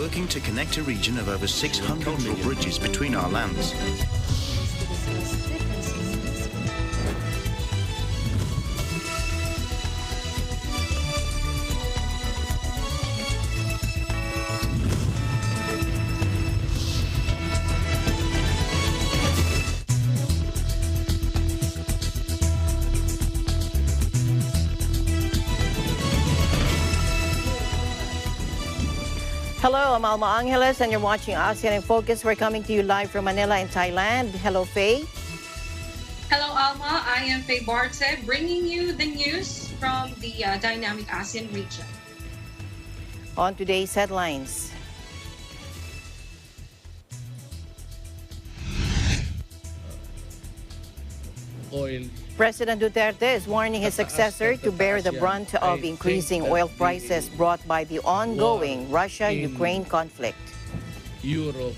working to connect a region of over 600 cultural bridges between our lands. Hello, I'm Alma Angeles and you're watching ASEAN in Focus. We're coming to you live from Manila in Thailand. Hello, Faye. Hello, Alma. I am Faye Barte, bringing you the news from the dynamic ASEAN region. On today's headlines. Oil. President Duterte is warning his successor to bear the brunt of increasing oil prices brought by the ongoing Russia-Ukraine conflict. Europe.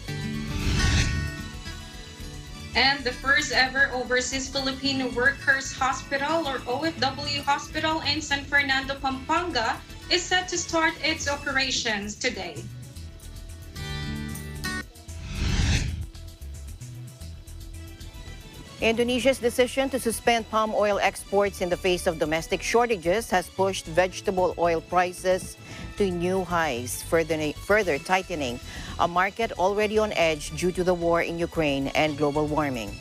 And the first ever overseas Philippine Workers Hospital or OFW Hospital in San Fernando, Pampanga is set to start its operations today. Indonesia's decision to suspend palm oil exports in the face of domestic shortages has pushed vegetable oil prices to new highs, further tightening a market already on edge due to the war in Ukraine and global warming.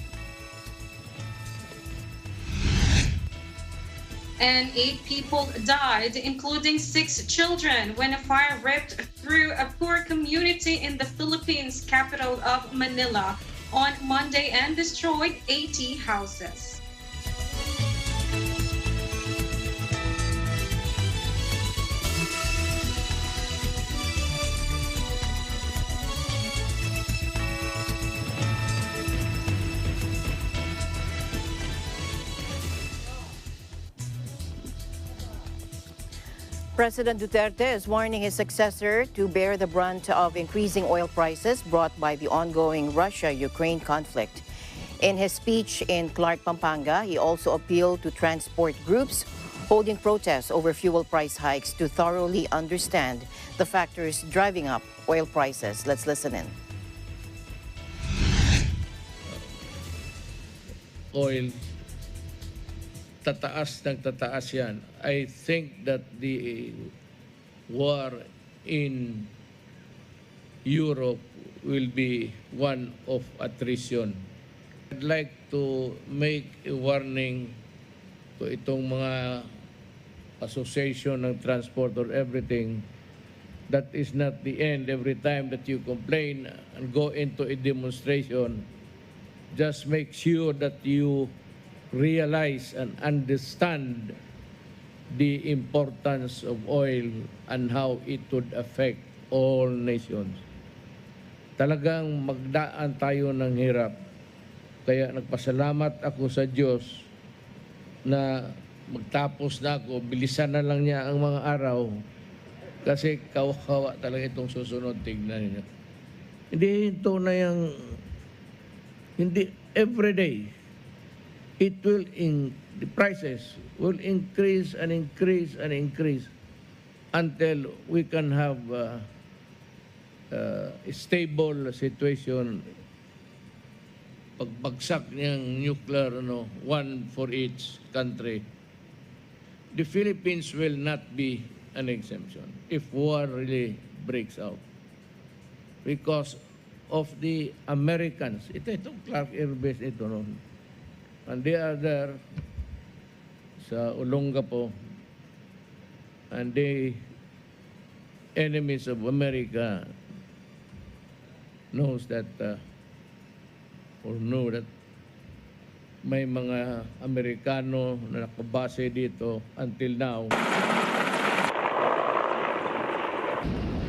And 8 people died, including 6 children, when a fire ripped through a poor community in the Philippines capital of Manila on Monday and destroyed 80 houses. President Duterte is warning his successor to bear the brunt of increasing oil prices brought by the ongoing Russia-Ukraine conflict. In his speech in Clark, Pampanga, he also appealed to transport groups holding protests over fuel price hikes to thoroughly understand the factors driving up oil prices. Let's listen in. Oil. Tataas ng tataas yan. I think that the war in Europe will be one of attrition. I'd like to make a warning to itong mga association ng transport or everything. That is not the end. Every time that you complain and go into a demonstration, just make sure that you realize and understand the importance of oil and how it would affect all nations. Talagang magdaan tayo ng hirap. Kaya nagpasalamat ako sa Diyos na magtapos na ako, bilisan na lang niya ang mga araw kasi kawawa talaga itong susunod. Tignan niyo. Hindi ito na yung, hindi everyday. It will the prices will increase and increase and increase until we can have a stable situation. Pagbagsak niyang nuclear, one for each country. The Philippines will not be an exemption if war really breaks out because of the Americans. Itong Clark Air Base ito, no? And they are there sa Olongapo, and they enemies of America knows that or know that may mga Amerikano na nakabase dito until now.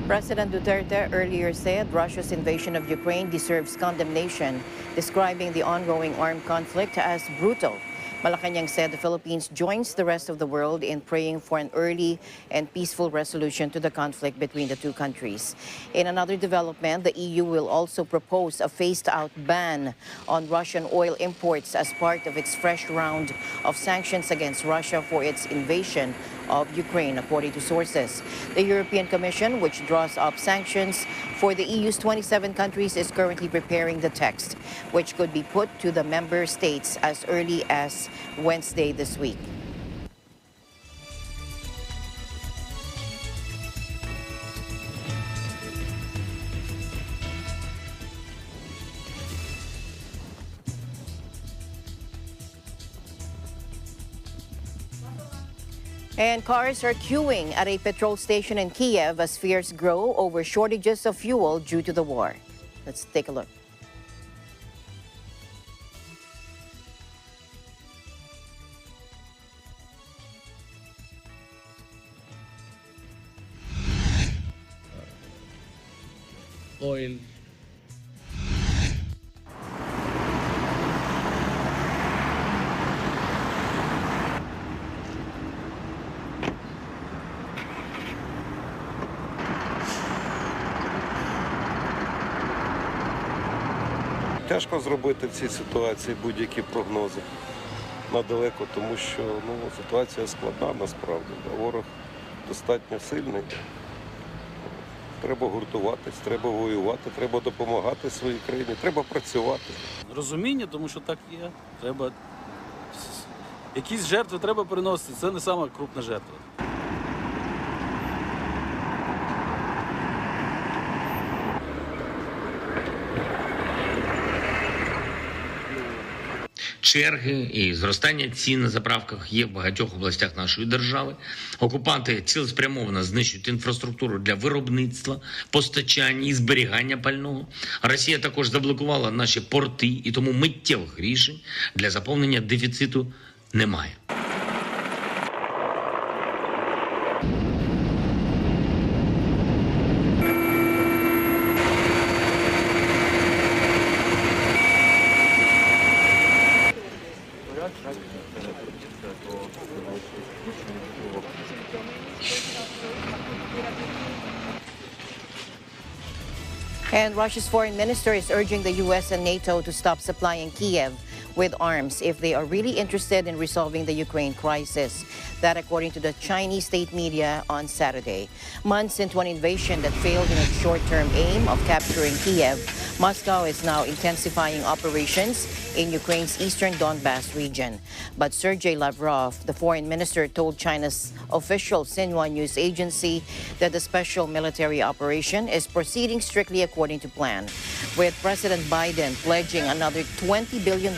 President Duterte earlier said Russia's invasion of Ukraine deserves condemnation, describing the ongoing armed conflict as brutal. Malacanang said the Philippines joins the rest of the world in praying for an early and peaceful resolution to the conflict between the two countries. In another development, the EU will also propose a phased-out ban on Russian oil imports as part of its fresh round of sanctions against Russia for its invasion of Ukraine, according to sources. The European Commission, which draws up sanctions for the EU's 27 countries, is currently preparing the text, which could be put to the member states as early as Wednesday this week. And cars are queuing at a petrol station in Kiev as fears grow over shortages of fuel due to the war. Let's take a look. Oil. Тяжко зробити в цій ситуації будь-які прогнози надалеко, тому що ситуація складна насправді. Ворог достатньо сильний. Треба гуртуватись, треба воювати, треба допомагати своїй країні, треба працювати. Розуміння, тому що так є. Треба якісь жертви треба приносити. Це не сама крупна жертва. Черги і зростання цін на заправках є в багатьох областях нашої держави. Окупанти цілеспрямовано знищують інфраструктуру для виробництва, постачання і зберігання пального. Росія також заблокувала наші порти, і тому миттєвих рішень для заповнення дефіциту немає. And Russia's foreign minister is urging the U.S. and NATO to stop supplying Kiev with arms if they are really interested in resolving the Ukraine crisis. That according to the Chinese state media on Saturday. Months into an invasion that failed in its short-term aim of capturing Kiev, Moscow is now intensifying operations in Ukraine's eastern Donbas region. But Sergei Lavrov, the foreign minister, told China's official Xinhua news agency that the special military operation is proceeding strictly according to plan, with President Biden pledging another $20 billion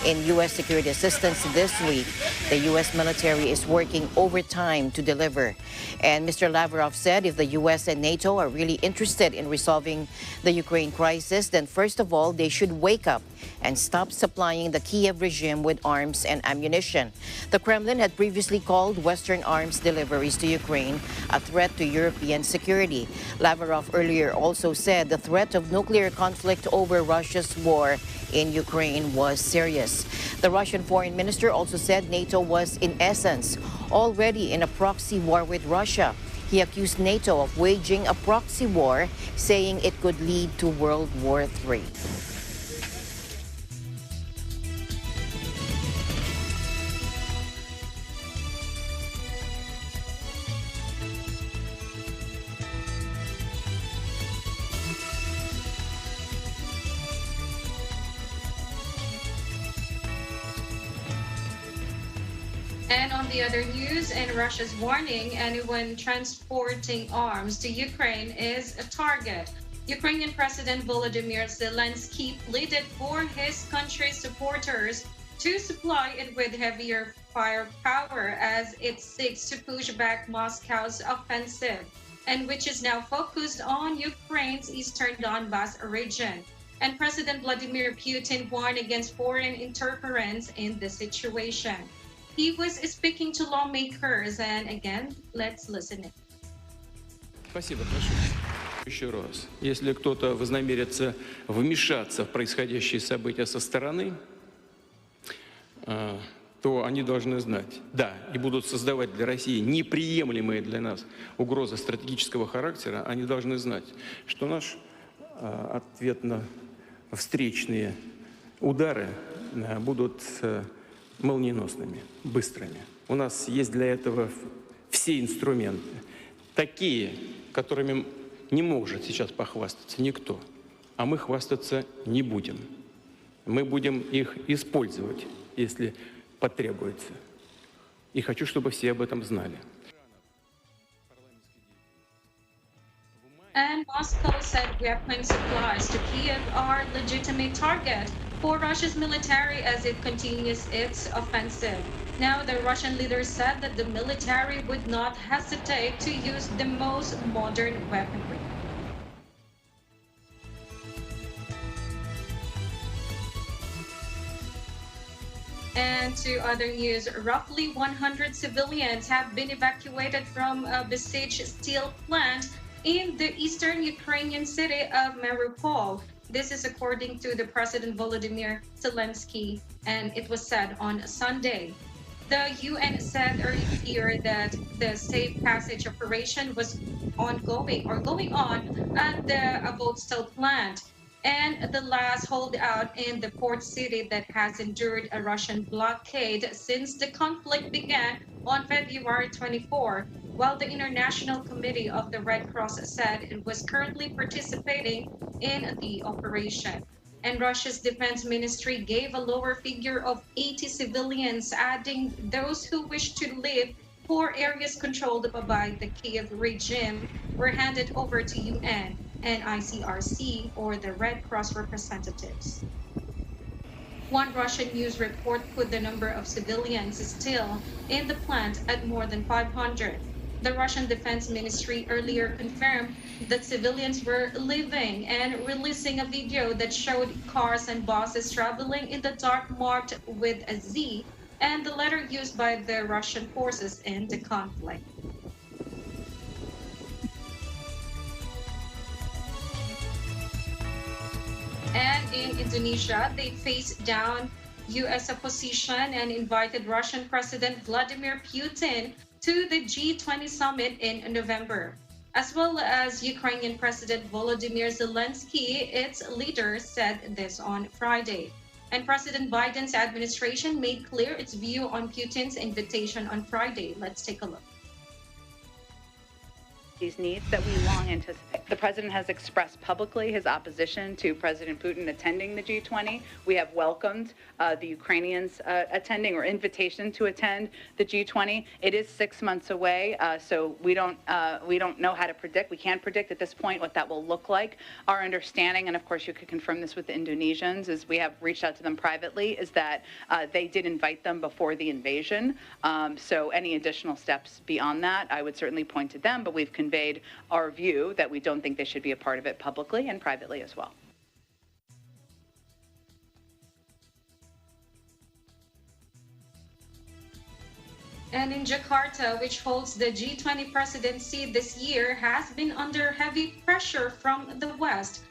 in U.S. security assistance this week. The U.S. military is working overtime to deliver. And Mr. Lavrov said if the U.S. and NATO are really interested in resolving the Ukraine crisis, then first of all, they should wake up and stop supplying the Kiev regime with arms and ammunition. The Kremlin had previously called Western arms deliveries to Ukraine a threat to European security. Lavrov earlier also said the threat of nuclear conflict over Russia's war in Ukraine was serious. The Russian foreign minister also said NATO was, in essence, already in a proxy war with Russia. He accused NATO of waging a proxy war, saying it could lead to World War III. And on the other news, in Russia's warning, anyone transporting arms to Ukraine is a target. Ukrainian President Volodymyr Zelensky pleaded for his country's supporters to supply it with heavier firepower as it seeks to push back Moscow's offensive, and which is now focused on Ukraine's eastern Donbas region. And President Vladimir Putin warned against foreign interference in the situation. He was speaking to lawmakers, and again, let's listen in. Спасибо, прошу. Еще раз, если кто-то вознамерится вмешаться в происходящие события со стороны, то они должны знать, да, и будут создавать для России неприемлемые для нас угрозы стратегического характера, они должны знать, что наш ответно-встречные удары будут молниеносными, быстрыми. У нас есть для этого все инструменты. Такие, которыми не может сейчас похвастаться никто. А мы хвастаться не будем. Мы будем их использовать, если потребуется. И хочу, чтобы все об этом знали. And Moscow said weapon supplies to Kiev are legitimate target for Russia's military as it continues its offensive. Now, the Russian leader said that the military would not hesitate to use the most modern weaponry. And to other news, roughly 100 civilians have been evacuated from a besieged steel plant in the eastern Ukrainian city of Mariupol. This is according to the President Volodymyr Zelensky, and it was said on Sunday. The UN said earlier that the safe passage operation was going on at the Avostal plant, and the last holdout in the port city that has endured a Russian blockade since the conflict began on February 24, while the International Committee of the Red Cross said it was currently participating in the operation. And Russia's defense ministry gave a lower figure of 80 civilians, adding those who wish to leave for areas controlled by the Kiev regime were handed over to UN and ICRC, or the Red Cross representatives. One Russian news report put the number of civilians still in the plant at more than 500. The Russian Defense Ministry earlier confirmed that civilians were leaving and releasing a video that showed cars and buses traveling in the dark marked with a Z and the letter used by the Russian forces in the conflict. And in Indonesia, they faced down U.S. opposition and invited Russian President Vladimir Putin to the G20 summit in November, as well as Ukrainian President Volodymyr Zelensky. Its leader said this on Friday. And President Biden's administration made clear its view on Putin's invitation on Friday. Let's take a look. These needs that we long anticipate. The president has expressed publicly his opposition to President Putin attending the G20. We have welcomed the Ukrainians attending, or invitation to attend the G20. It is 6 months away, so we don't know how to predict. We can't predict at this point what that will look like. Our understanding, and of course you could confirm this with the Indonesians, is we have reached out to them privately, is that they did invite them before the invasion. So any additional steps beyond that, I would certainly point to them, but we've conveyed our view that we don't think they should be a part of it publicly and privately as well. And in Jakarta, which holds the G20 presidency this year, has been under heavy pressure from the West,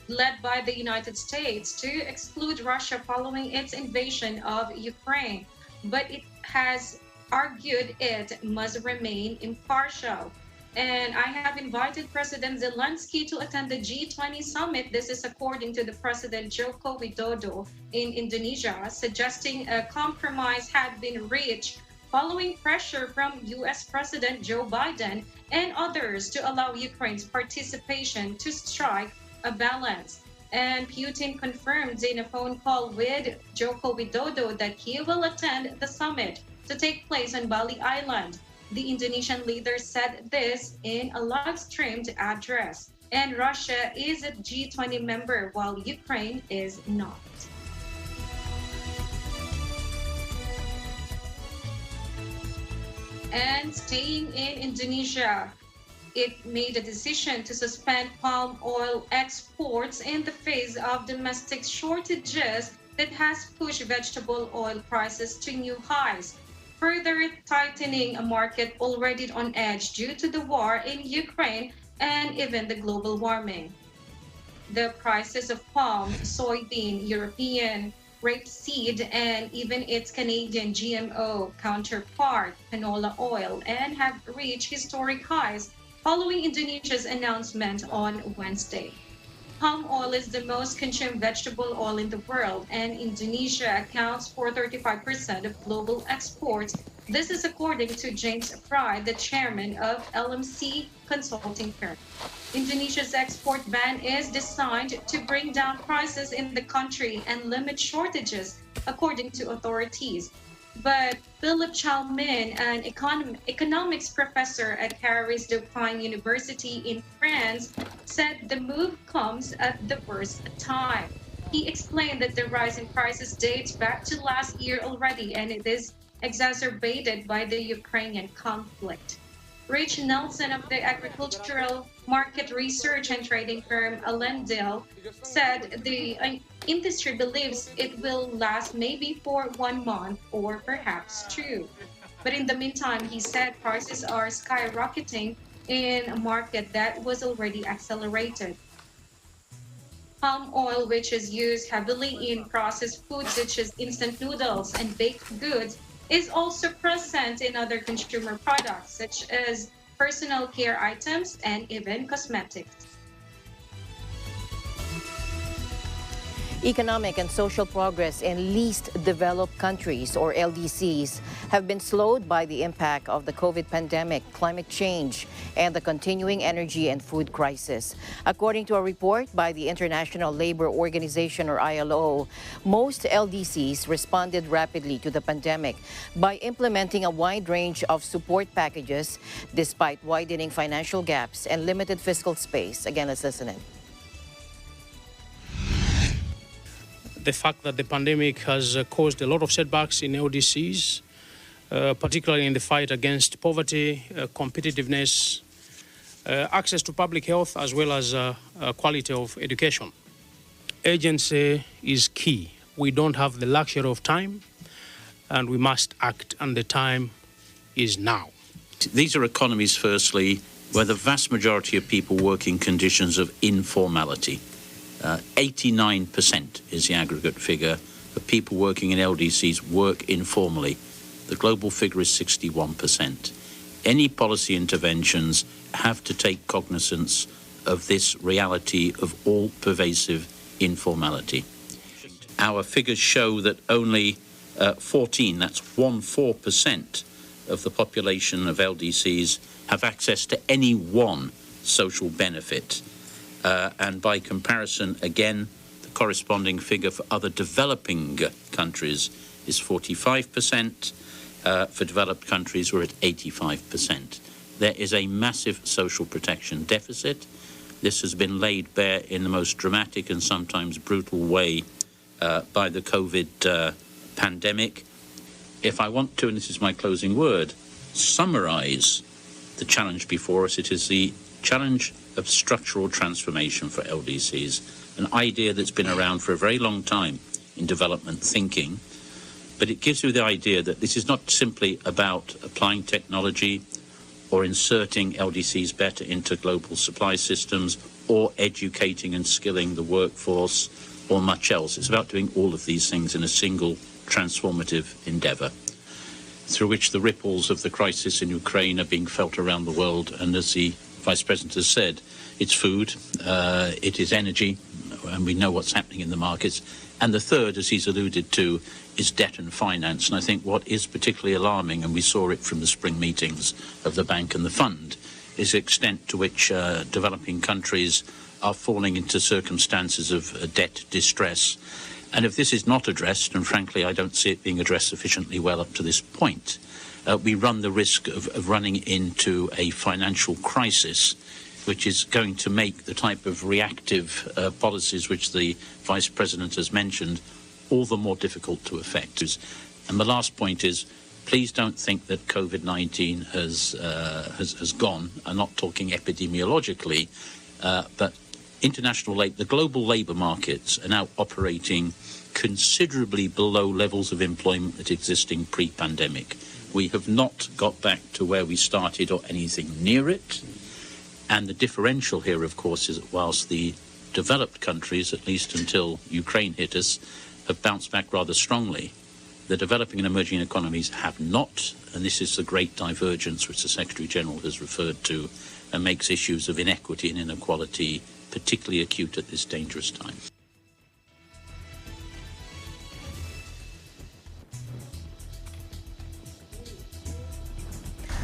led by the United States, to exclude Russia following its invasion of Ukraine. But it has argued it must remain impartial. And I have invited President Zelensky to attend the G20 summit. This is according to the President Joko Widodo in Indonesia, suggesting a compromise had been reached following pressure from U.S. President Joe Biden and others to allow Ukraine's participation to strike a balance. And Putin confirmed in a phone call with Joko Widodo that he will attend the summit to take place on Bali Island. The Indonesian leader said this in a live-streamed address. And Russia is a G20 member while Ukraine is not. And staying in Indonesia, it made a decision to suspend palm oil exports in the face of domestic shortages that has pushed vegetable oil prices to new highs, further tightening a market already on edge due to the war in Ukraine and even the global warming. The prices of palm, soybean, European rapeseed, and even its Canadian GMO counterpart, canola oil, and have reached historic highs following Indonesia's announcement on Wednesday. Palm oil is the most consumed vegetable oil in the world, and Indonesia accounts for 35% of global exports. This is according to James Fry, the chairman of LMC consulting firm. Indonesia's export ban is designed to bring down prices in the country and limit shortages, according to authorities. But Philip Chalmin, an economics professor at Paris Dauphine University in France, said the move comes at the worst time. He explained that the rise in prices dates back to last year already, and it is exacerbated by the Ukrainian conflict. Rich Nelson of the agricultural market research and trading firm Allendale said the industry believes it will last maybe for 1 month or perhaps 2. But in the meantime, he said prices are skyrocketing in a market that was already accelerated. Palm oil, which is used heavily in processed foods such as instant noodles and baked goods, is also present in other consumer products such as personal care items and even cosmetics. Economic and social progress in least developed countries, or LDCs, have been slowed by the impact of the COVID pandemic, climate change, and the continuing energy and food crisis. According to a report by the International Labour Organization, or ILO, most LDCs responded rapidly to the pandemic by implementing a wide range of support packages despite widening financial gaps and limited fiscal space. Again, let's listen in. The fact that the pandemic has caused a lot of setbacks in LDCs, particularly in the fight against poverty, competitiveness, access to public health, as well as quality of education. Urgency is key. We don't have the luxury of time, and we must act, and the time is now. These are economies, firstly, where the vast majority of people work in conditions of informality. 89% is the aggregate figure of people working in LDCs work informally. The global figure is 61%. Any policy interventions have to take cognizance of this reality of all-pervasive informality. Our figures show that only 14% of the population of LDCs have access to any one social benefit. And by comparison, again, the corresponding figure for other developing countries is 45%. For developed countries, we're at 85%. There is a massive social protection deficit. This has been laid bare in the most dramatic and sometimes brutal way by the COVID pandemic. If I want to, and this is my closing word, summarize the challenge before us, it is the challenge of structural transformation for LDCs, an idea that's been around for a very long time in development thinking, but it gives you the idea that this is not simply about applying technology or inserting LDCs better into global supply systems or educating and skilling the workforce or much else. It's about doing all of these things in a single transformative endeavor through which the ripples of the crisis in Ukraine are being felt around the world. And as the Vice President has said, it's food, it is energy, and we know what's happening in the markets. And the third, as he's alluded to, is debt and finance. And I think what is particularly alarming, and we saw it from the spring meetings of the bank and the fund, is the extent to which developing countries are falling into circumstances of debt distress. And if this is not addressed, and frankly I don't see it being addressed sufficiently well up to this point, we run the risk of running into a financial crisis, which is going to make the type of reactive policies which the Vice President has mentioned all the more difficult to effect. And the last point is, please don't think that COVID-19 has gone. I'm not talking epidemiologically, but the global labour markets are now operating considerably below levels of employment that existing pre-pandemic. We have not got back to where we started or anything near it. And the differential here, of course, is that whilst the developed countries, at least until Ukraine hit us, have bounced back rather strongly, the developing and emerging economies have not. And this is the great divergence which the Secretary General has referred to and makes issues of inequity and inequality particularly acute at this dangerous time.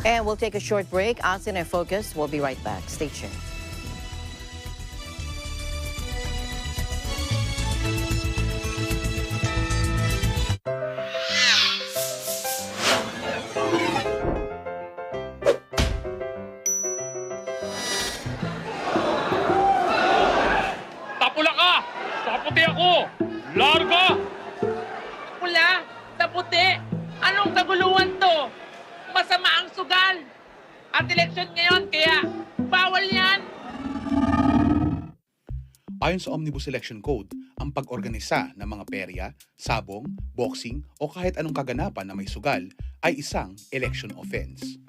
And we'll take a short break. ASEAN in Focus. We'll be right back. Stay tuned. Tapula ka! Saputi ako! Larga! Pula, sa puti. Anong kaguluhan to? Masama ang sugal. At eleksyon ngayon, kaya bawal yan. Ayon sa Omnibus Election Code, ang pag-organisa ng mga perya, sabong, boxing o kahit anong kaganapan na may sugal ay isang election offense.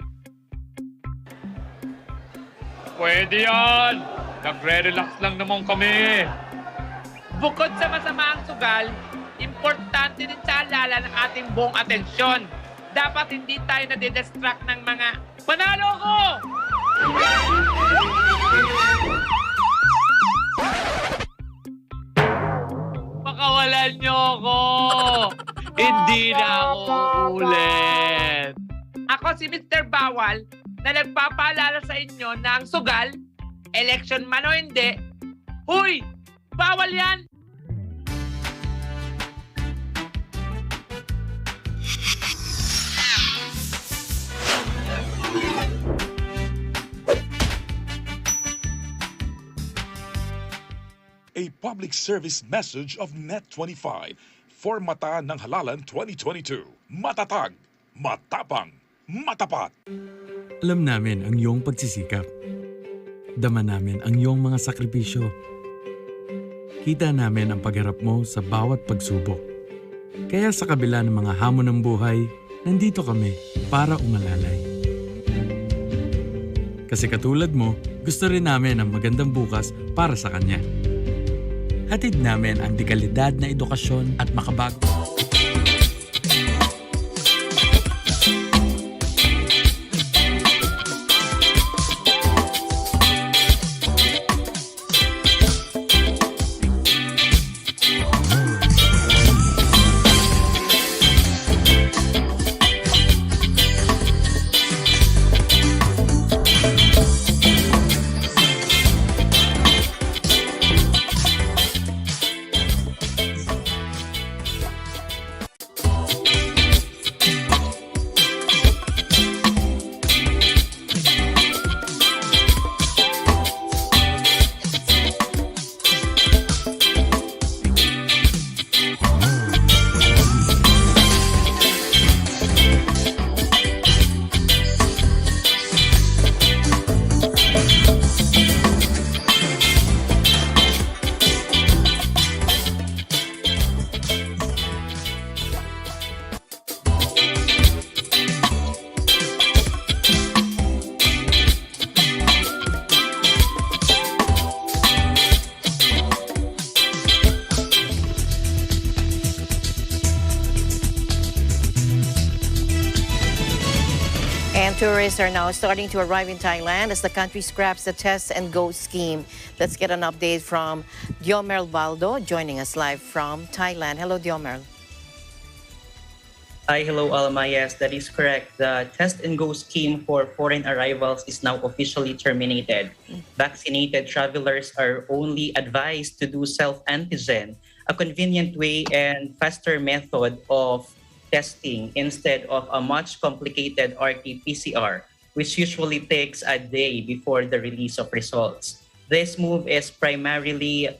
Pwede yan! Nagre-relax lang naman kami. Bukod sa masama ang sugal, importante din sa alala ng ating buong atensyon. Dapat hindi tayo nadidistract ng mga panalo ko! Pakawalan niyo ako! Hindi na ako ulit. Ako si Mr. Bawal na nagpapaalala sa inyo na ang sugal, election man o hindi, huy! Bawal yan! A public service message of Net25 for Mata ng Halalan 2022. Matatag, matapang, matapat. Alam namin ang iyong pagsisikap. Dama namin ang iyong mga sakripisyo. Kita namin ang pagharap mo sa bawat pagsubok. Kaya sa kabila ng mga hamon ng buhay, nandito kami para umalalay. Kasi katulad mo, gusto rin namin ang magandang bukas para sa kanya. Hatid namin ang dekalidad na edukasyon at makabag. And tourists are now starting to arrive in Thailand as the country scraps the test and go scheme. Let's get an update from Diomer Baldo joining us live from Thailand. Hello, Diomer. Hi, hello, Alma. Yes, that is correct. The test and go scheme for foreign arrivals is now officially terminated. Vaccinated travelers are only advised to do self-antigen, a convenient way and faster method of testing instead of a much complicated RT-PCR, which usually takes a day before the release of results. This move is primarily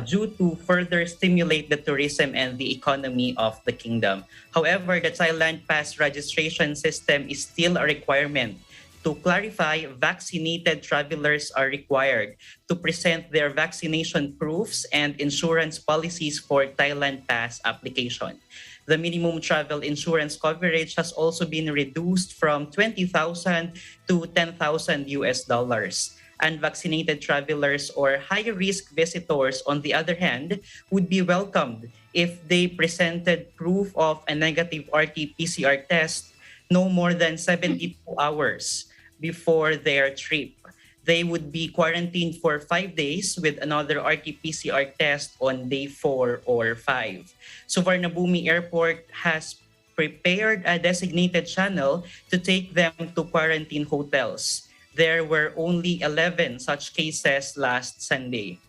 due to further stimulate the tourism and the economy of the kingdom. However, the Thailand Pass registration system is still a requirement. To clarify, vaccinated travelers are required to present their vaccination proofs and insurance policies for Thailand Pass application. The minimum travel insurance coverage has also been reduced from $20,000 to $10,000 US. Unvaccinated travelers or high-risk visitors, on the other hand, would be welcomed if they presented proof of a negative RT-PCR test no more than 72 hours before their trip. They would be quarantined for 5 days with another RT-PCR test on day 4 or 5. Suvarnabhumi Airport has prepared a designated channel to take them to quarantine hotels. There were only 11 such cases last Sunday.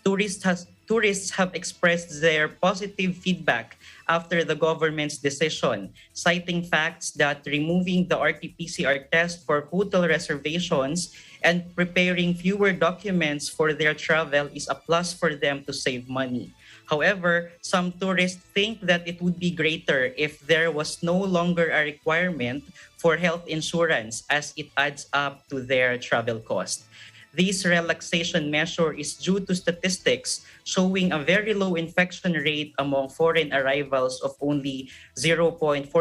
Tourists have expressed their positive feedback after the government's decision, citing facts that removing the RT-PCR test for hotel reservations and preparing fewer documents for their travel is a plus for them to save money. However, some tourists think that it would be greater if there was no longer a requirement for health insurance as it adds up to their travel cost. This relaxation measure is due to statistics showing a very low infection rate among foreign arrivals of only 0.46%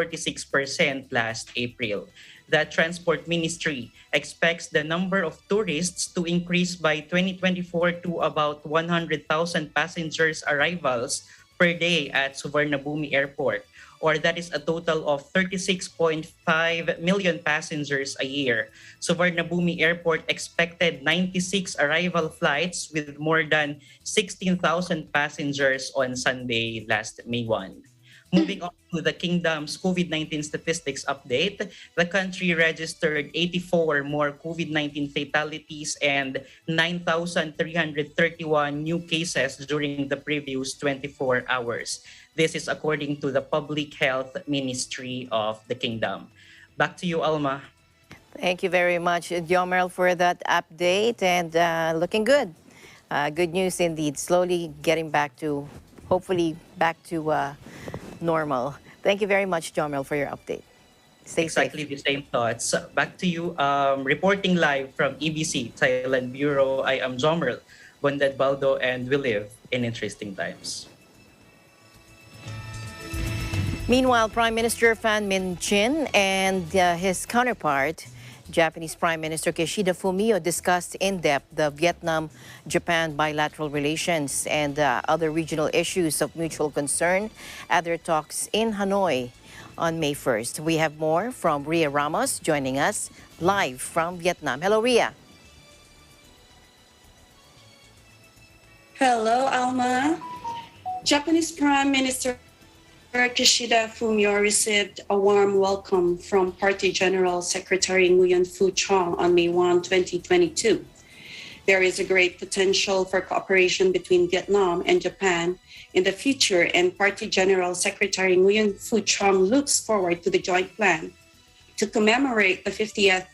last April. The Transport Ministry expects the number of tourists to increase by 2024 to about 100,000 passengers arrivals per day at Suvarnabhumi Airport, or that is a total of 36.5 million passengers a year. Suvarnabhumi Airport expected 96 arrival flights with more than 16,000 passengers on Sunday last May 1. Moving on to the kingdom's COVID-19 statistics update, the country registered 84 more COVID-19 fatalities and 9,331 new cases during the previous 24 hours. This is according to the Public Health Ministry of the Kingdom. Back to you, Alma. Thank you very much, Jomel, for that update, and looking good. Good news indeed. Slowly getting back to, hopefully, back to normal. Thank you very much, Jomel, for your update. Stay exactly safe. The same thoughts. Back to you. Reporting live from EBC Thailand Bureau, I am Jomerl Bondad Baldo, and we live in interesting times. Meanwhile, Prime Minister Pham Minh Chinh and his counterpart, Japanese Prime Minister Kishida Fumio, discussed in depth the Vietnam-Japan bilateral relations and other regional issues of mutual concern at their talks in Hanoi on May 1st. We have more from Ria Ramos joining us live from Vietnam. Hello, Ria. Hello, Alma. Japanese Prime Minister Kishida Fumio received a warm welcome from Party General Secretary Nguyen Phu Trong on May 1, 2022. There is a great potential for cooperation between Vietnam and Japan in the future, and Party General Secretary Nguyen Phu Trong looks forward to the joint plan to commemorate the 50th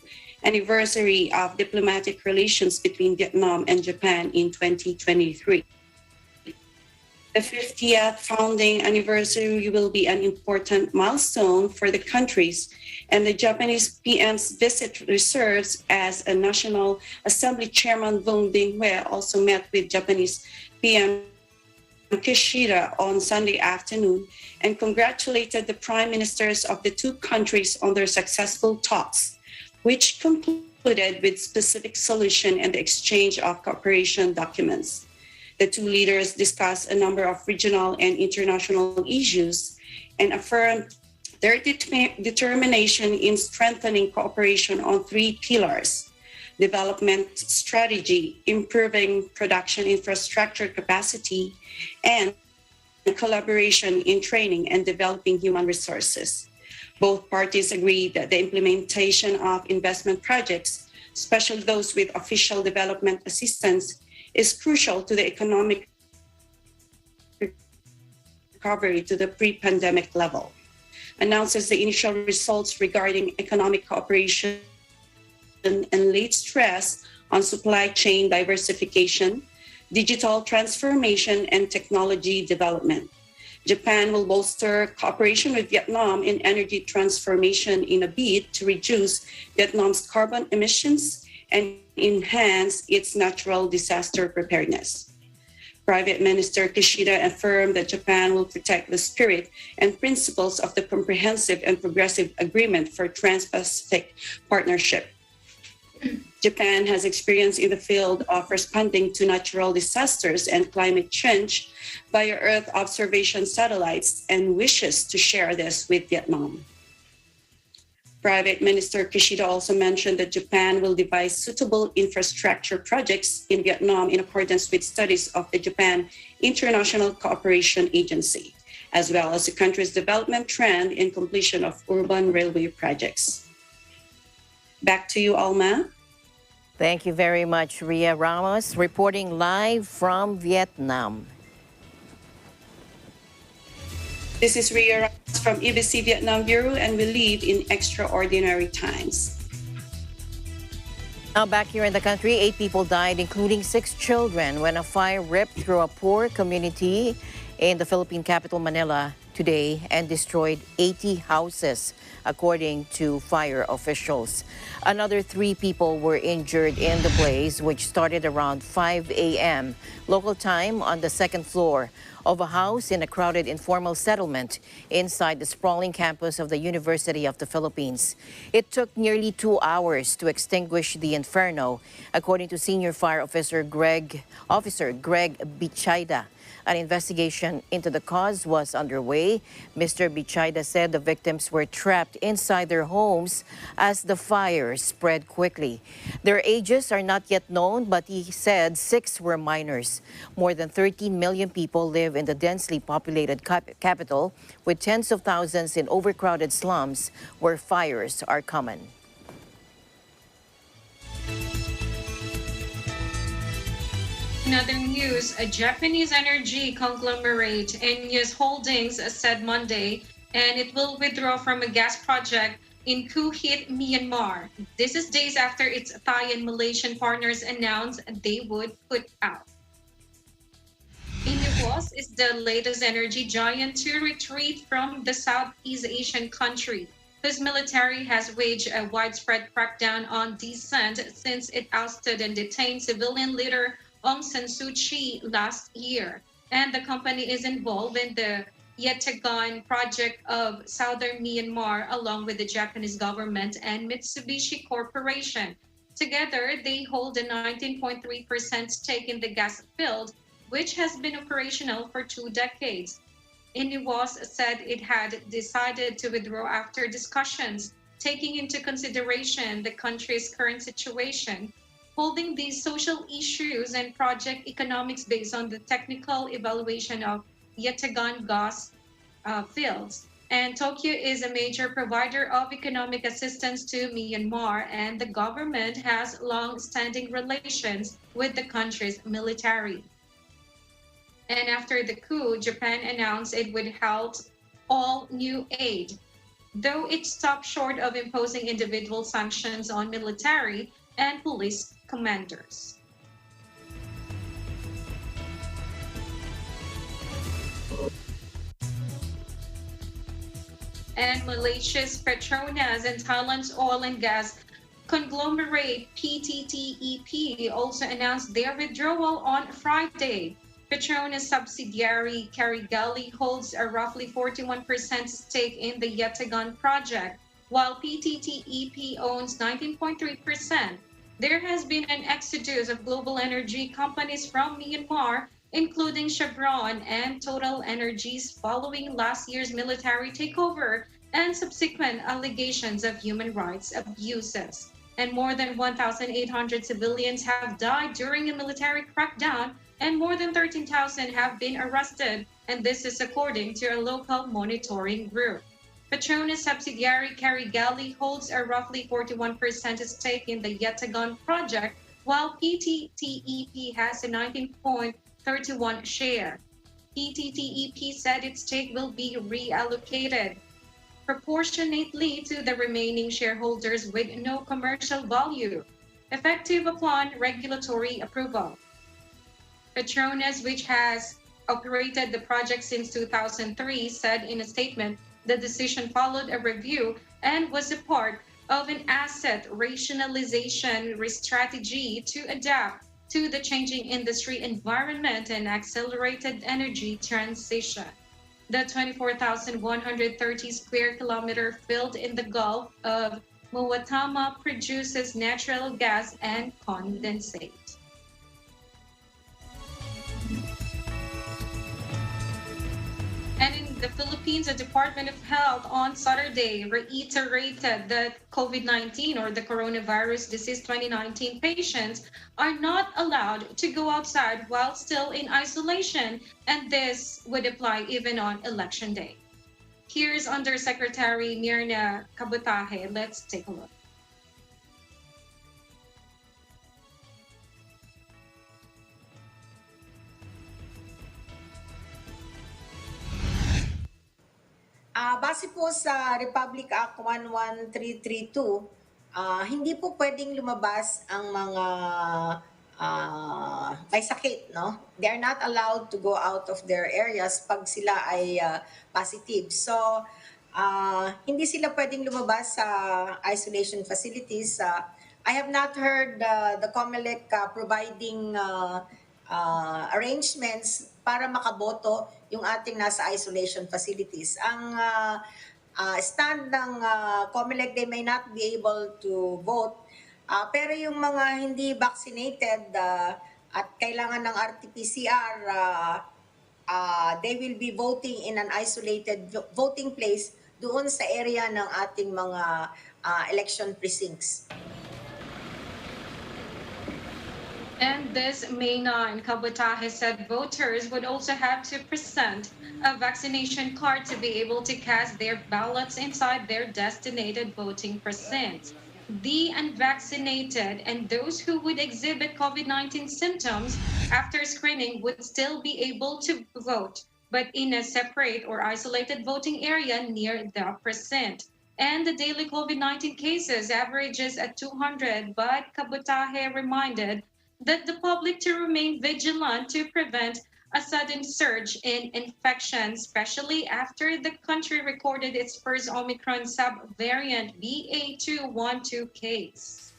anniversary of diplomatic relations between Vietnam and Japan in 2023. The 50th founding anniversary will be an important milestone for the countries, and the Japanese PM's visit serves as a National Assembly Chairman Vung Ding-hue also met with Japanese PM Kishida on Sunday afternoon and congratulated the prime ministers of the two countries on their successful talks, which concluded with specific solution and the exchange of cooperation documents. The two leaders discussed a number of regional and international issues and affirmed their determination in strengthening cooperation on three pillars: development strategy, improving production infrastructure capacity, and collaboration in training and developing human resources. Both parties agreed that the implementation of investment projects, especially those with official development assistance, is crucial to the economic recovery to the pre-pandemic level. Announces the initial results regarding economic cooperation and laid stress on supply chain diversification, digital transformation, and technology development. Japan will bolster cooperation with Vietnam in energy transformation in a bid to reduce Vietnam's carbon emissions and enhance its natural disaster preparedness. Private Minister Kishida affirmed that Japan will protect the spirit and principles of the Comprehensive and Progressive Agreement for Trans-Pacific Partnership. Japan has experience in the field of responding to natural disasters and climate change via Earth observation satellites and wishes to share this with Vietnam. Private Minister Kishida also mentioned that Japan will devise suitable infrastructure projects in Vietnam in accordance with studies of the Japan International Cooperation Agency, as well as the country's development trend in completion of urban railway projects. Back to you, Alma. Thank you very much, Ria Ramos, reporting live from Vietnam. This is Ria Ramos from EBC Vietnam Bureau, and we live in extraordinary times. Now back here in the country, 8 people died, including 6 children, when a fire ripped through a poor community in the Philippine capital, Manila, today and destroyed 80 houses, according to fire officials. Another 3 people were injured in the blaze, which started around 5 a.m. local time on the 2nd floor of a house in a crowded informal settlement inside the sprawling campus of the University of the Philippines. It took nearly 2 hours to extinguish the inferno, according to Senior Fire Officer Greg Bichayda. An investigation into the cause was underway. Mr. Bichayda said the victims were trapped inside their homes as the fire spread quickly. Their ages are not yet known, but he said 6 were minors. More than 13 million people live in the densely populated capital, with tens of thousands in overcrowded slums where fires are common. In other news, a Japanese energy conglomerate, ENEOS Holdings, said Monday, and it will withdraw from a gas project in Kuhit, Myanmar. This is days after its Thai and Malaysian partners announced they would put out. ENEOS is the latest energy giant to retreat from the Southeast Asian country, whose military has waged a widespread crackdown on dissent since it ousted and detained civilian leader Aung San Suu Kyi last year. And the company is involved in the Yetagon project of southern Myanmar, along with the Japanese government and Mitsubishi Corporation. Together, they hold a 19.3% stake in the gas field, which has been operational for 2 decades. ENEOS said it had decided to withdraw after discussions, taking into consideration the country's current situation, holding these social issues and project economics based on the technical evaluation of Yetagon gas fields. And Tokyo is a major provider of economic assistance to Myanmar, and the government has long-standing relations with the country's military. And after the coup, Japan announced it would halt all new aid, though it stopped short of imposing individual sanctions on military and police commanders. And Malaysia's Petronas and Thailand's oil and gas conglomerate PTTEP also announced their withdrawal on Friday. Petronas subsidiary Carigali holds a roughly 41% stake in the Yetagon project, while PTTEP owns 19.3%. There has been an exodus of global energy companies from Myanmar, including Chevron and Total Energies, following last year's military takeover and subsequent allegations of human rights abuses. And more than 1,800 civilians have died during a military crackdown, and more than 13,000 have been arrested, and this is according to a local monitoring group. Petronas subsidiary Carigali holds a roughly 41% stake in the Yetagon project, while PTTEP has a 19.31% share. PTTEP said its stake will be reallocated proportionately to the remaining shareholders with no commercial value, effective upon regulatory approval. Petronas, which has operated the project since 2003, said in a statement the decision followed a review and was a part of an asset rationalization strategy to adapt to the changing industry environment and accelerated energy transition. The 24,130 square kilometer field in the Gulf of Muwatama produces natural gas and condensate. And in the Philippines Department of Health on Saturday reiterated that COVID-19 or the coronavirus disease 2019 patients are not allowed to go outside while still in isolation, and this would apply even on election day. Here's Undersecretary Mirna Kabutahe. Let's take a look. Base po sa Republic Act 11332, hindi po pwedeng lumabas ang mga may sakit, no? They are not allowed to go out of their areas pag sila ay positive. So, hindi sila pwedeng lumabas sa isolation facilities. I have not heard the COMELEC providing arrangements para makaboto yung ating nasa isolation facilities. Ang stand ng COMELEC, they may not be able to vote, pero yung mga hindi vaccinated at kailangan ng RT-PCR, they will be voting in an isolated voting place doon sa area ng ating mga election precincts. And this May 9, Kabutahe said voters would also have to present a vaccination card to be able to cast their ballots inside their designated voting precincts. The unvaccinated and those who would exhibit COVID-19 symptoms after screening would still be able to vote, but in a separate or isolated voting area near the precinct. And the daily COVID-19 cases averages at 200, but Kabutahe reminded that the public to remain vigilant to prevent a sudden surge in infection, especially after the country recorded its first Omicron subvariant BA.2.12 case.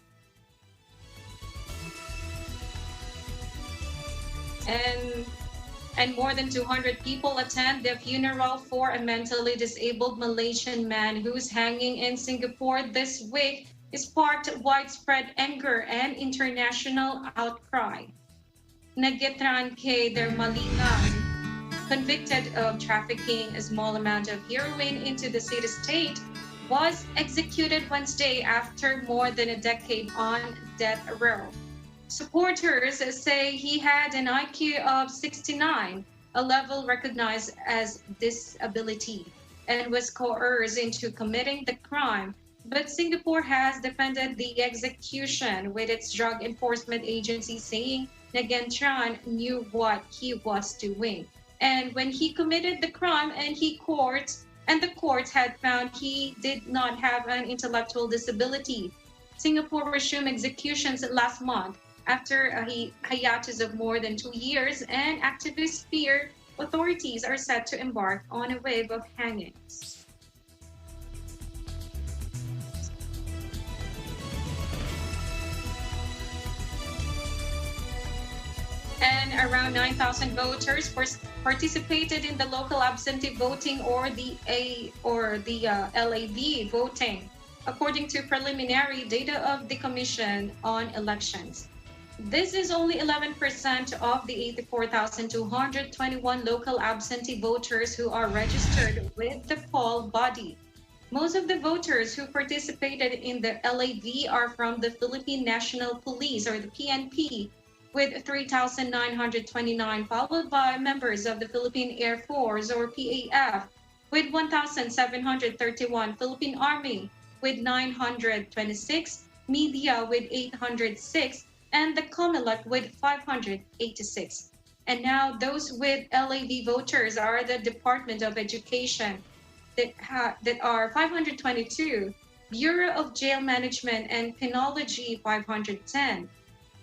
And more than 200 people attend the funeral for a mentally disabled Malaysian man who's hanging in Singapore this week, sparked widespread anger and international outcry. Nagitran K. Dermalingan, convicted of trafficking a small amount of heroin into the city-state, was executed Wednesday after more than a decade on death row. Supporters say he had an IQ of 69, a level recognized as disability, and was coerced into committing the crime. But Singapore has defended the execution, with its drug enforcement agency saying Nagentran knew what he was doing. And when he committed the crime and the courts had found he did not have an intellectual disability. Singapore resumed executions last month after a hiatus of more than 2 years, and activists fear authorities are set to embark on a wave of hangings. And around 9,000 voters participated in the local absentee voting or the LAV voting, according to preliminary data of the Commission on Elections. This is only 11% of the 84,221 local absentee voters who are registered with the poll body. Most of the voters who participated in the LAV are from the Philippine National Police, or the PNP, with 3,929, followed by members of the Philippine Air Force, or PAF, with 1,731, Philippine Army with 926, Media with 806, and the COMELEC with 586. And now those with LAV voters are the Department of Education, that are 522, Bureau of Jail Management and Penology 510,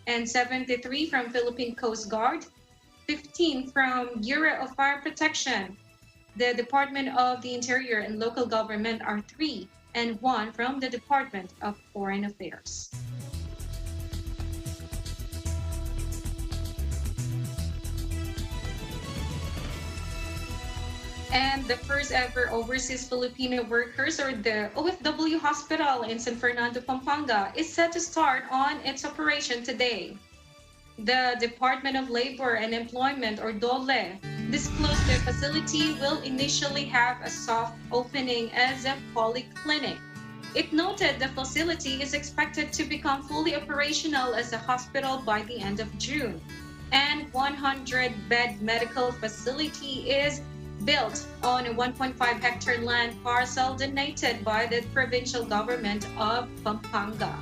and 73 from Philippine Coast Guard, 15 from Bureau of Fire Protection. The Department of the Interior and Local Government are 3, and 1 from the Department of Foreign Affairs. And the first ever overseas Filipino workers, or the OFW hospital in San Fernando, Pampanga, is set to start on its operation today. The Department of Labor and Employment, or DOLE, disclosed the facility will initially have a soft opening as a polyclinic. It noted the facility is expected to become fully operational as a hospital by the end of June, and 100-bed medical facility is built on a 1.5-hectare land parcel donated by the provincial government of Pampanga.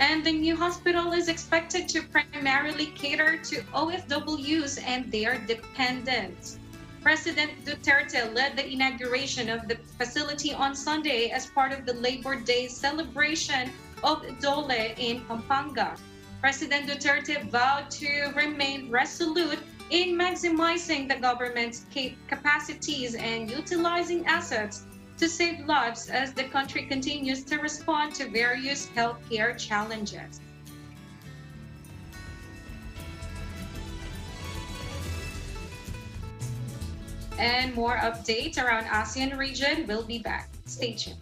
And the new hospital is expected to primarily cater to OFWs and their dependents. President Duterte led the inauguration of the facility on Sunday as part of the Labor Day celebration of Dole in Pampanga. President Duterte vowed to remain resolute in maximizing the government's capacities and utilizing assets to save lives as the country continues to respond to various healthcare challenges. And more updates around ASEAN region will be back. Stay tuned.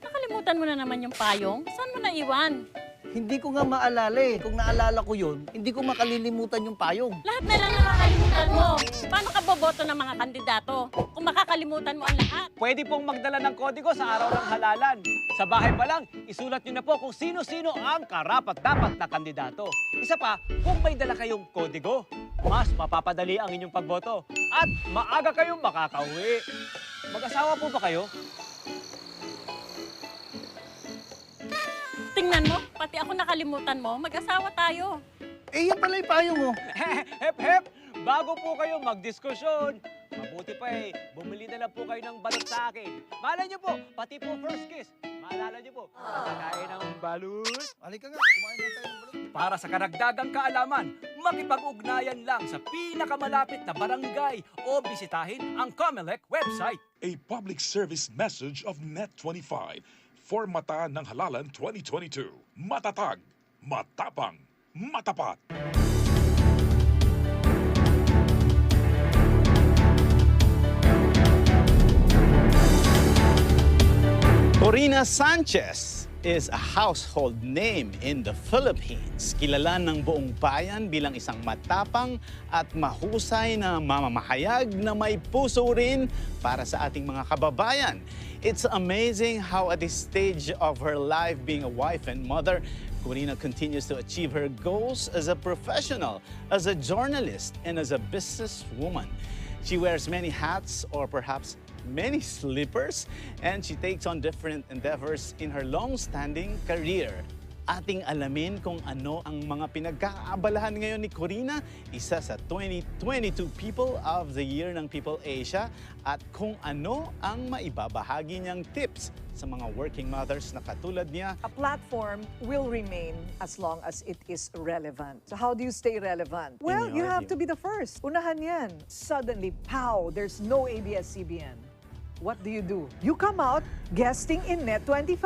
Nakalimutan mo na naman yung payong? Saan mo naiwan? Hindi ko nga maalala eh. Kung naalala ko yun, hindi ko makalilimutan yung payong. Lahat na lang nakakalimutan mo. Paano ka boboto ng mga kandidato kung makakalimutan mo ang lahat? Pwede pong magdala ng kodigo sa araw ng halalan. Sa bahay pa lang, isulat nyo na po kung sino-sino ang karapat-dapat na kandidato. Isa pa, kung may dala kayong kodigo, mas mapapadali ang inyong pagboto at maaga kayong makakauwi. Mag-asawa po ba kayo? Tingnan mo, pati ako nakalimutan mo. Mag-asawa tayo. Eh, yan pala yung payong mo. Hep, hep! Bago po kayo magdiskusyon, mabuti pa eh, bumili na lang po kayo ng balot sa akin. Malay niyo po, pati po first kiss. Maalala niyo po, kakain ng balot. Halika nga, kumain na tayo ng balot. Para sa karagdagang kaalaman, makipag-ugnayan lang sa pinakamalapit na barangay o bisitahin ang COMELEC website. A public service message of Net25 for Mata ng Halalan 2022. Matatag, matapang, matapat. Corina Sanchez is a household name in the Philippines. Kilala ng buong bayan bilang isang matapang at mahusay na mamamahayag na may puso rin para sa ating mga kababayan. It's amazing how at this stage of her life being a wife and mother, Corina continues to achieve her goals as a professional, as a journalist, and as a businesswoman. She wears many hats, or perhaps many slippers, and she takes on different endeavors in her long-standing career. Ating alamin kung ano ang mga pinagkakaabalahan ngayon ni Corina, isa sa 2022 People of the Year ng People Asia, at kung ano ang maibabahagi niyang tips sa mga working mothers na katulad niya. A platform will remain as long as it is relevant. So how do you stay relevant? Well, you have to be the first. Unahan yan. Suddenly, pow, there's no ABS-CBN. What do? You come out guesting in Net25.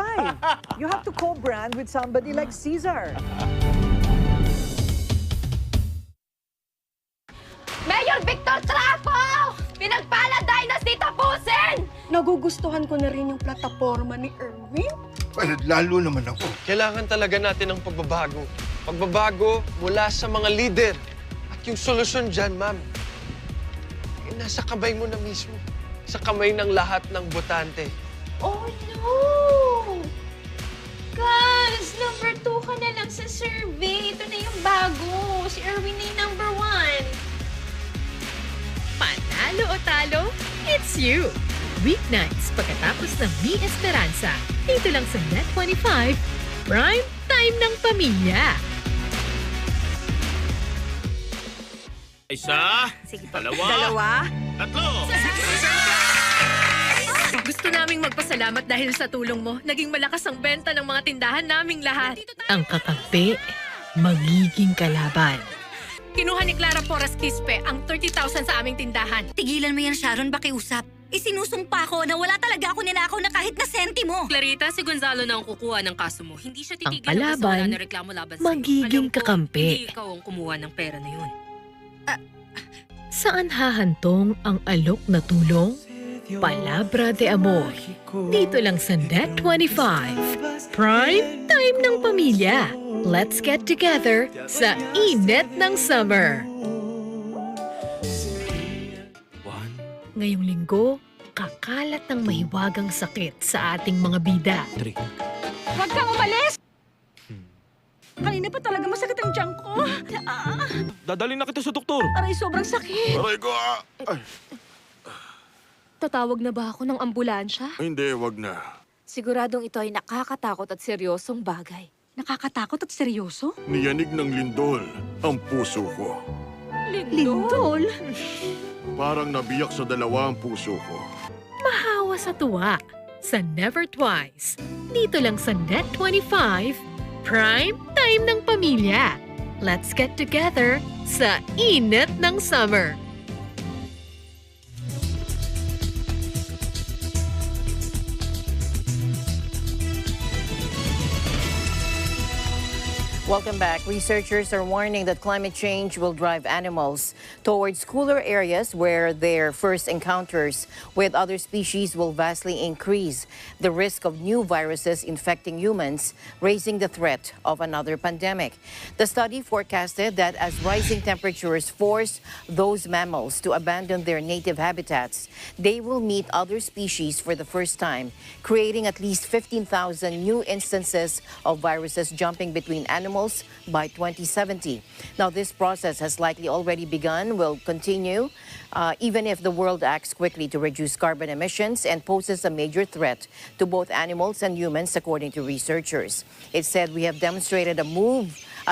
You have to co-brand with somebody like Caesar. Mayor Victor Trapo! Pinagpala Dynasty tapusin! Nagugustuhan ko na rin yung plataforma ni Erwin. Well, lalo naman ako. Kailangan talaga natin ng pagbabago. Pagbabago mula sa mga leader. At yung solusyon dyan, ma'am, nasa kamay mo na mismo. Sa kamay ng lahat ng botante. Oh no! Guys, number 2 ka na lang sa survey. Ito na yung bago. Si Erwin na yung number 1. Panalo o talo, it's you! Weeknights pagkatapos ng Mi Esperanza. Dito lang sa Net25, Prime Time ng Pamilya. Isa, dalawa, tatlo. Gusto naming magpasalamat dahil sa tulong mo. Naging malakas ang benta ng mga tindahan naming lahat. Ang kakampi, magiging kalaban. Kinuha ni Clara Porras Quispe ang 30,000 sa aming tindahan. Tigilan mo yan, Sharon, bakiusap. Isinusumpa ko na wala talaga ako ninakaw na kahit na sentimo. Clarita, si Gonzalo na ang kukuha ng kaso mo. Hindi siya titigil hanggang sa wala na reklamo laban sa'yo. Magiging kakampi. Hindi ikaw ang kumuha ng pera na yun. Saan hahantong ang alok na tulong? Palabra de Amor. Dito lang sa Net25. Prime time ng pamilya. Let's get together sa init ng summer. Ngayong linggo, kakalat ng mahiwagang sakit sa ating mga bida. Huwag kang umalis! Kanina pa talaga masakit ang tiyan ko. Dadalhin na kita sa doktor. Aray, sobrang sakit. Aray ko! Ay, Tatawag na ba ako ng ambulansya? hindi, wag na. Siguradong ito ay nakakatakot at seryosong bagay. Nakakatakot at seryoso? Niyanig ng lindol ang puso ko. Lindol? Parang nabiyak sa dalawa ang puso ko. Mahawa sa tuwa sa Never Twice. Dito lang sa Net25, Prime Time ng Pamilya. Let's get together sa init ng summer. Welcome back. Researchers are warning that climate change will drive animals towards cooler areas where their first encounters with other species will vastly increase the risk of new viruses infecting humans, raising the threat of another pandemic. The study forecasted that as rising temperatures force those mammals to abandon their native habitats, they will meet other species for the first time, creating at least 15,000 new instances of viruses jumping between animals by 2070. Now, this process has likely already begun, will continue, even if the world acts quickly to reduce carbon emissions and poses a major threat to both animals and humans, according to researchers. It said we have demonstrated a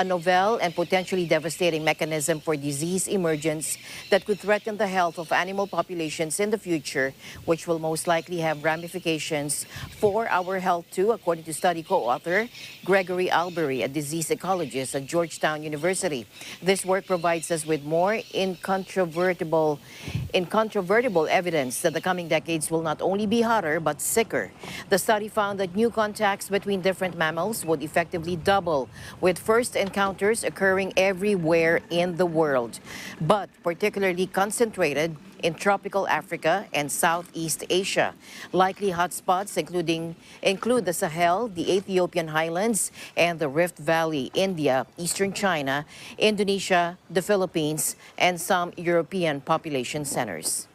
novel and potentially devastating mechanism for disease emergence that could threaten the health of animal populations in the future, which will most likely have ramifications for our health too, according to study co-author Gregory Albery, a disease ecologist at Georgetown University. This work provides us with more incontrovertible evidence that the coming decades will not only be hotter but sicker. The study found that new contacts between different mammals would effectively double, with first encounters occurring everywhere in the world, but particularly concentrated in tropical Africa and Southeast Asia. Likely hotspots include the Sahel, the Ethiopian highlands, and the Rift Valley, India, eastern China, Indonesia, the Philippines, and some European population centers.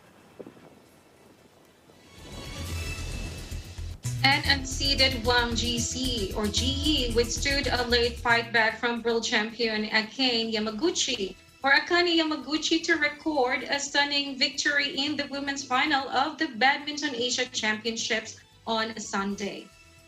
And unseeded Wang GC or GE withstood a late fight back from world champion Akane Yamaguchi or Akane Yamaguchi to record a stunning victory in the women's final of the Badminton Asia Championships on Sunday.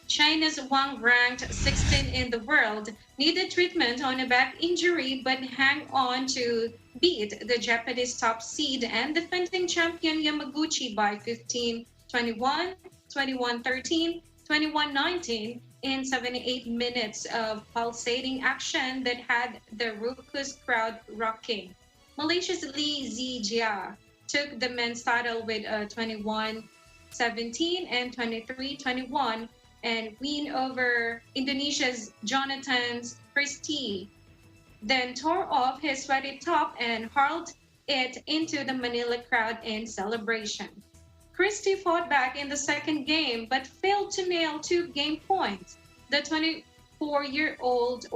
China's Wang, ranked 16 in the world, needed treatment on a back injury but hang on to beat the Japanese top seed and defending champion Yamaguchi by 15-21, 21-13, 21-19 in 78 minutes of pulsating action that had the raucous crowd rocking. Malaysia's Lee Zijia took the men's title with a 21-17 and 23-21 and win over Indonesia's Jonathan Christie, then tore off his sweaty top and hurled it into the Manila crowd in celebration. Christie fought back in the second game but failed to nail 2 game points. The 24-year-old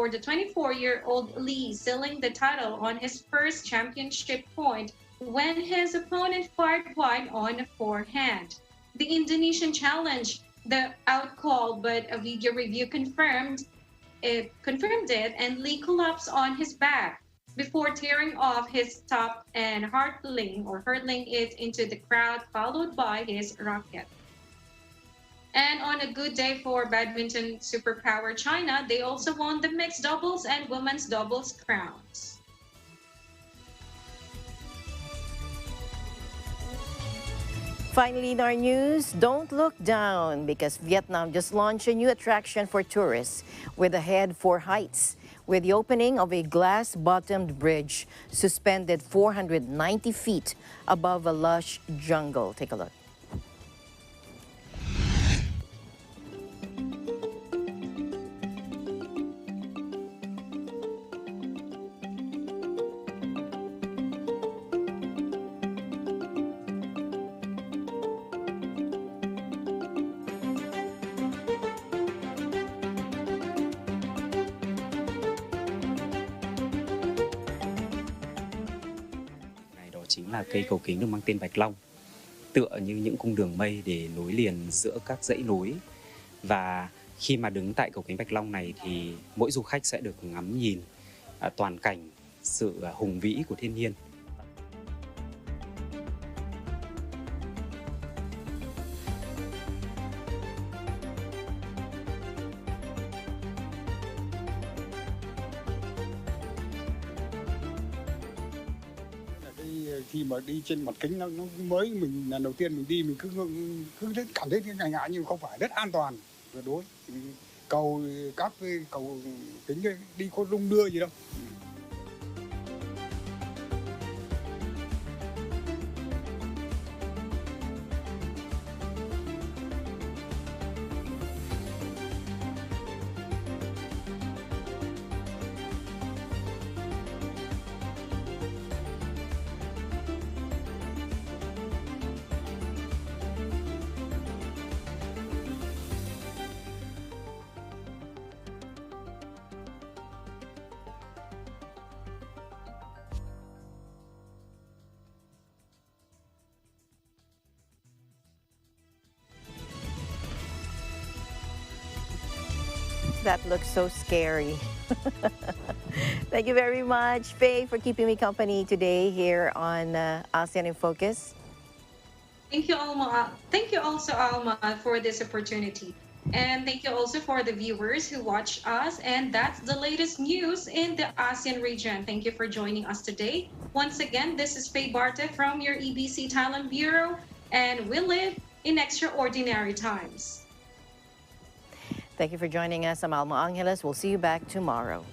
Lee sealing the title on his first championship point when his opponent fired wide on a forehand. The Indonesian challenged the outcall, but a video review confirmed it, and Lee collapsed on his back before tearing off his top and hurtling it into the crowd, followed by his racket. And on a good day for badminton superpower China, they also won the mixed doubles and women's doubles crowns. Finally, in our news, don't look down because Vietnam just launched a new attraction for tourists with a head for heights, with the opening of a glass-bottomed bridge suspended 490 feet above a lush jungle. Take a look. chính là cây cầu kính được mang tên Bạch Long, tựa như những cung đường mây để nối liền giữa các dãy núi. Và khi mà đứng tại cầu kính Bạch Long này thì mỗi du khách sẽ được ngắm nhìn toàn cảnh sự hùng vĩ của thiên nhiên. Khi mà đi trên mặt kính nó mới, mình lần đầu tiên mình đi mình cứ cảm thấy ngại ngại, nhưng không phải, rất an toàn tuyệt đối. Cầu các cái cầu kính đi có rung đưa gì đâu. That looks so scary. Thank you very much, Faye, for keeping me company today here on ASEAN in Focus. Thank you, Alma. Thank you also, Alma, for this opportunity. And thank you also for the viewers who watch us. And that's the latest news in the ASEAN region. Thank you for joining us today. Once again, this is Faye Barte from your EBC Talent Bureau, and we live in extraordinary times. Thank you for joining us. I'm Alma Angeles. We'll see you back tomorrow.